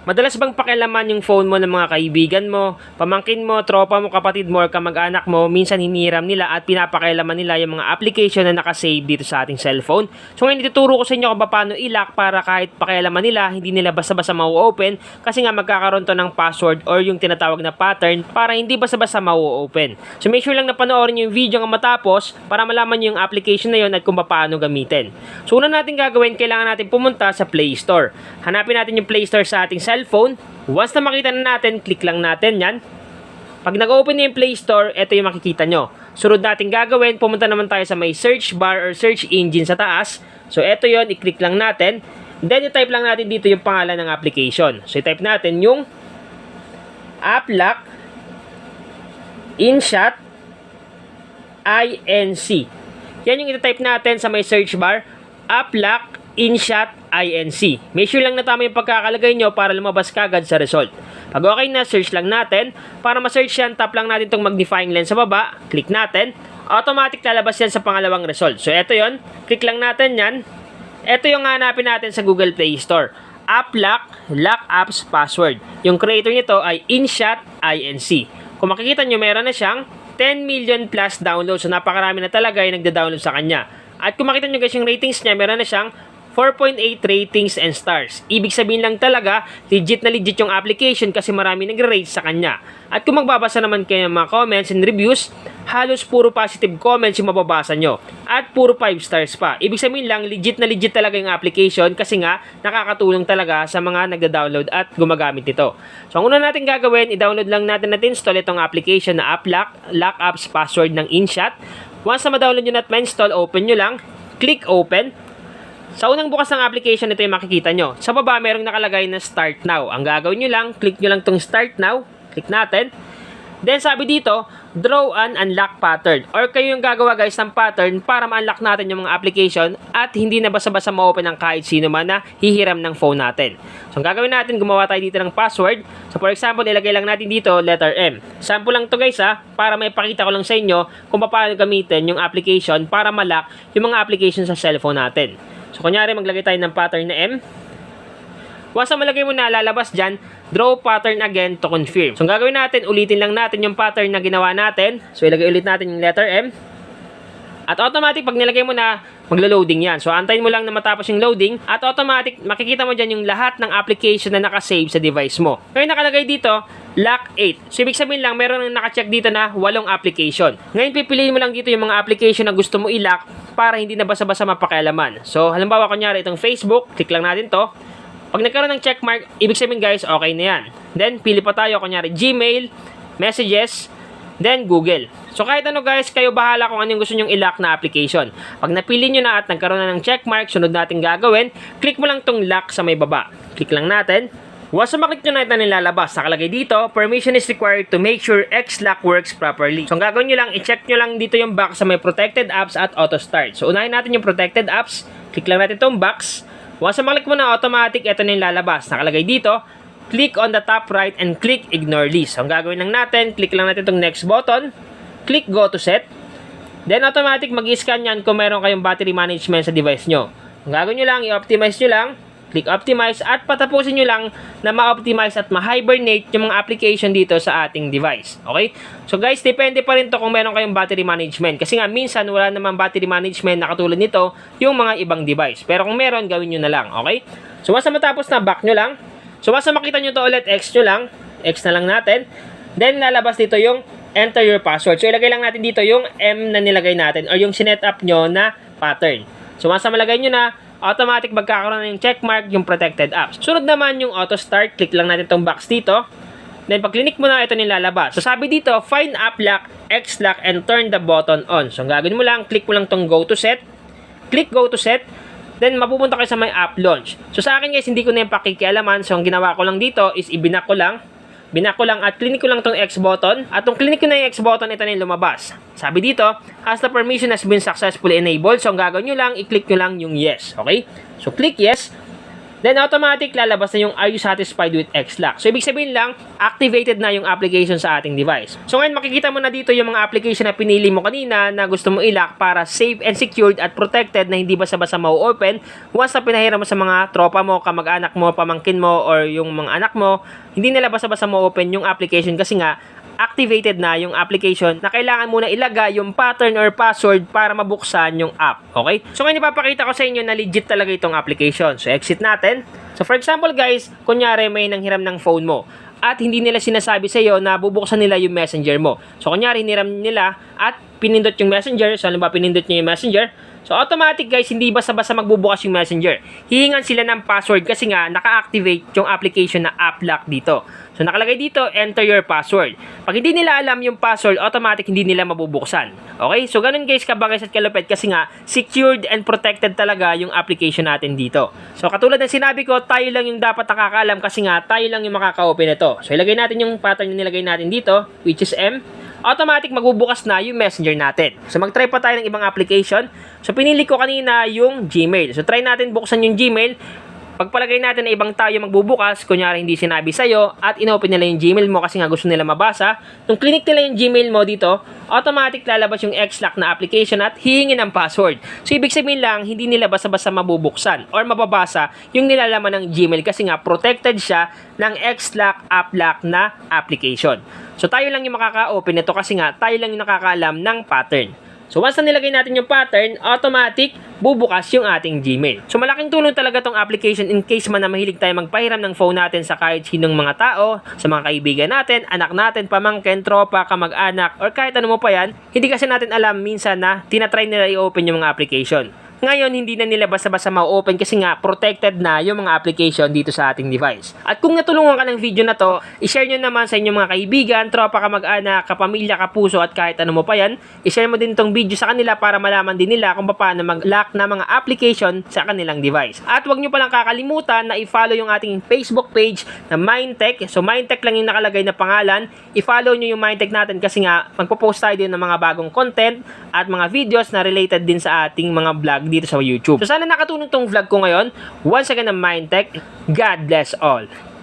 Madalas bang pakialaman yung phone mo ng mga kaibigan mo, pamangkin mo, tropa mo, kapatid mo, or kamag-anak mo, minsan hinihiram nila at pinapakialaman nila yung mga application na nakasave dito sa ating cellphone? So ngayon ituturo ko sa inyo kung paano i-lock para kahit pakialaman nila, hindi nila basta-basta mau-open kasi nga magkakaroon to ng password or yung tinatawag na pattern para hindi basta-basta mau-open. So make sure lang na panoorin yung video nga matapos para malaman nyo yung application na yon at kung paano gamitin. So una natin gagawin, kailangan natin pumunta sa Play Store. Hanapin natin yung Play Store sa ating cellphone. Once na makita na natin, click lang natin yan. Pag nag-open na yung Play Store, ito yung makikita nyo. Sunod natin gagawin, pumunta naman tayo sa may search bar or search engine sa taas. So ito yon, i-click lang natin. Then i-type lang natin dito yung pangalan ng application. So i-type natin yung AppLock InShot INC. Yan yung i-type natin sa may search bar. AppLock InShot INC. Make sure lang na tama yung pagkakalagay nyo para lumabas kagad sa result. Pag okay na, search lang natin. Para ma-search yan, tap lang natin itong magnifying lens sa baba. Click natin. Automatic lalabas yan sa pangalawang result. So, eto yon. Click lang natin yan. Ito yung hanapin natin sa Google Play Store. AppLock Lock Apps Password. Yung creator nito ay InShot INC. Kung makikita nyo, meron na siyang 10 million plus downloads. So, napakarami na talaga yung nagda-download sa kanya. At kung makita nyo guys yung ratings niya, meron na siyang 4.8 ratings and stars. Ibig sabihin lang talaga, legit na legit yung application kasi marami nagre-rate sa kanya. At kung magbabasa naman kayo ng mga comments and reviews, halos puro positive comments yung mababasa nyo. At puro 5 stars pa. Ibig sabihin lang, legit na legit talaga yung application kasi nga, nakakatulong talaga sa mga nagda-download at gumagamit nito. So, ang una natin gagawin, i-download lang natin at install itong application na AppLock Lock Apps Password ng InShot. Once na ma-download nyo at ma-install, open nyo lang, click open. Sa unang bukas ng application, ito yung makikita nyo. Sa baba, merong nakalagay na Start Now. Ang gagawin nyo lang, click nyo lang tong Start Now. Click natin. Then, sabi dito, Draw an Unlock Pattern. Or kayo yung gagawa guys ng pattern para ma-unlock natin yung mga application at hindi na basta-basta ma-open ng kahit sino man na hihiram ng phone natin. So, ang gagawin natin, gumawa tayo dito ng password. So, for example, ilagay lang natin dito, letter M. Sample lang to guys para may pakita ko lang sa inyo kung paano gamitin yung application para ma-lock yung mga application sa cellphone natin. So, kunyari, maglagay tayo ng pattern na M. Once na malagay mo na, lalabas dyan, draw pattern again to confirm. So, ang gagawin natin, ulitin lang natin yung pattern na ginawa natin. So, ilagay ulit natin yung letter M. At automatic, pag nilagay mo na, maglo-loading yan. So, antayin mo lang na matapos yung loading. At automatic, makikita mo dyan yung lahat ng application na nakasave sa device mo. Ngayon, nakalagay dito, Lock 8. So, ibig sabihin lang, meron nang nakacheck dito na 8 application. Ngayon, pipiliin mo lang dito yung mga application na gusto mo i-lock para hindi na basa-basa mapakialaman. So, halimbawa, kunyari, itong Facebook, click lang natin to. Pag nagkaroon ng checkmark, ibig sabihin guys, okay na yan. Then, pili pa tayo, kunyari, Gmail, Messages, then Google. So, kahit ano guys, kayo bahala kung ano yung gusto nyong i-lock na application. Pag napili nyo na at nagkaroon na ng checkmark, sunod natin gagawin, click mo lang tong lock sa may baba. Click lang natin. Once na maklik nyo na ito nilalabas, nakalagay dito, permission is required to make sure X-Lock works properly. So, ang gagawin nyo lang, i-check nyo lang dito yung box sa may protected apps at auto start. So, unahin natin yung protected apps. Click lang natin itong box. Once na maklik mo na automatic, ito na yung lalabas. Nakalagay dito, click on the top right and click ignore list. So, ang gagawin lang natin, click lang natin itong next button. Click go to set. Then, automatic mag-scan yan kung meron kayong battery management sa device nyo. Ang gagawin nyo lang, i-optimize nyo lang. Click optimize at patapusin nyo lang na ma-optimize at ma-hibernate yung mga application dito sa ating device. Okay? So guys, depende pa rin to kung meron kayong battery management. Kasi nga minsan wala namang battery management na katulad nito yung mga ibang device. Pero kung meron, gawin nyo na lang. Okay? So once na matapos na, back nyo lang. So once na makita nyo to ulit, X nyo lang. X na lang natin. Then lalabas dito yung enter your password. So ilagay lang natin dito yung M na nilagay natin or yung sinet up nyo na pattern. So once na malagay nyo na, automatic magkakaroon na yung checkmark yung protected apps. Sunod naman yung auto start, click lang natin itong box dito. Then pag click mo na, ito nilalabas. So sabi dito, find AppLock, X-Lock, and turn the button on. So ang gagawin mo lang, click mo lang itong go to set. Click go to set. Then mapupunta kayo sa may app launch. So sa akin guys, hindi ko na yung pakikialaman. So ang ginawa ko lang dito is ibinak ko lang. Binak ko lang at click ko lang tong X button. At kung click ko na yung X button, ito na yung lumabas. Sabi dito, as the permission has been successfully enabled. So, ang gagawin nyo lang, i-click nyo lang yung yes. Okay? So, click yes. Then automatic lalabas na yung are you satisfied with XLock. So ibig sabihin lang, activated na yung application sa ating device. So ngayon makikita mo na dito yung mga application na pinili mo kanina na gusto mo i-lock para safe and secured at protected na hindi basta-basta ma-open. Once na pinahiram mo sa mga tropa mo, kamag-anak mo, pamangkin mo, or yung mga anak mo, hindi nila basta-basta ma-open yung application kasi nga activated na yung application na kailangan muna ilagay yung pattern or password para mabuksan yung app. Okay? So ngayon ipapakita ko sa inyo na legit talaga itong application. So exit natin. So for example guys, kunyari may nanghiram ng phone mo at hindi nila sinasabi sa iyo na bubuksan nila yung messenger mo. So kunyari hiniram nila at pinindot yung messenger. So halimbawa pinindot niyo yung messenger. So automatic guys, hindi basta-basta magbubukas yung messenger. Hihingan sila ng password kasi nga naka-activate yung application na AppLock dito. So nakalagay dito, enter your password. Pag hindi nila alam yung password, automatic hindi nila mabubuksan. Okay? So ganun guys kabangis at kalupit kasi nga secured and protected talaga yung application natin dito. So katulad ng sinabi ko, tayo lang yung dapat nakakaalam kasi nga tayo lang yung makaka-open ito. So ilagay natin yung pattern na nilagay natin dito, which is M. Automatic magbubukas na yung messenger natin. So mag-try pa tayo ng ibang application. So pinili ko kanina yung Gmail. So try natin buksan yung Gmail. Pagpalagay natin na ibang tao yung magbubukas, kunyari hindi sinabi sa'yo, at inopen nila yung Gmail mo kasi nga gusto nila mabasa. Nung clinic nila yung Gmail mo dito, automatic lalabas yung XLock na application at hihingi ng password. So ibig sabihin lang, hindi nila basta-basta mabubuksan or mababasa yung nilalaman ng Gmail kasi nga protected siya ng XLock AppLock na application. So tayo lang yung makaka-open nito kasi nga tayo lang yung nakakaalam ng pattern. So once na nilagay natin yung pattern, automatic bubukas yung ating Gmail. So malaking tulong talaga tong application in case man na mahilig tayo magpahiram ng phone natin sa kahit sinong mga tao, sa mga kaibigan natin, anak natin, pamangkin, tropa, kamag-anak, or kahit ano mo pa yan. Hindi kasi natin alam minsan na tinatry nila i-open yung mga application. Ngayon, hindi na nila basta-basta ma-open kasi nga protected na yung mga application dito sa ating device. At kung natulungan ka ng video na to, i-share nyo naman sa inyong mga kaibigan, tropa, kamag-anak, kapamilya, kapuso at kahit ano mo pa yan. I-share mo din tong video sa kanila para malaman din nila kung paano mag-lock na mga application sa kanilang device. At huwag nyo palang kakalimutan na i-follow yung ating Facebook page na Mindtech. So Mindtech lang yung nakalagay na pangalan. I-follow nyo yung Mindtech natin kasi nga magpo-post tayo din ng mga bagong content at mga videos na related din sa ating mga vlog dito sa YouTube. So sana nakatulong tong vlog ko ngayon. Once again, ang Mindtech. God bless all.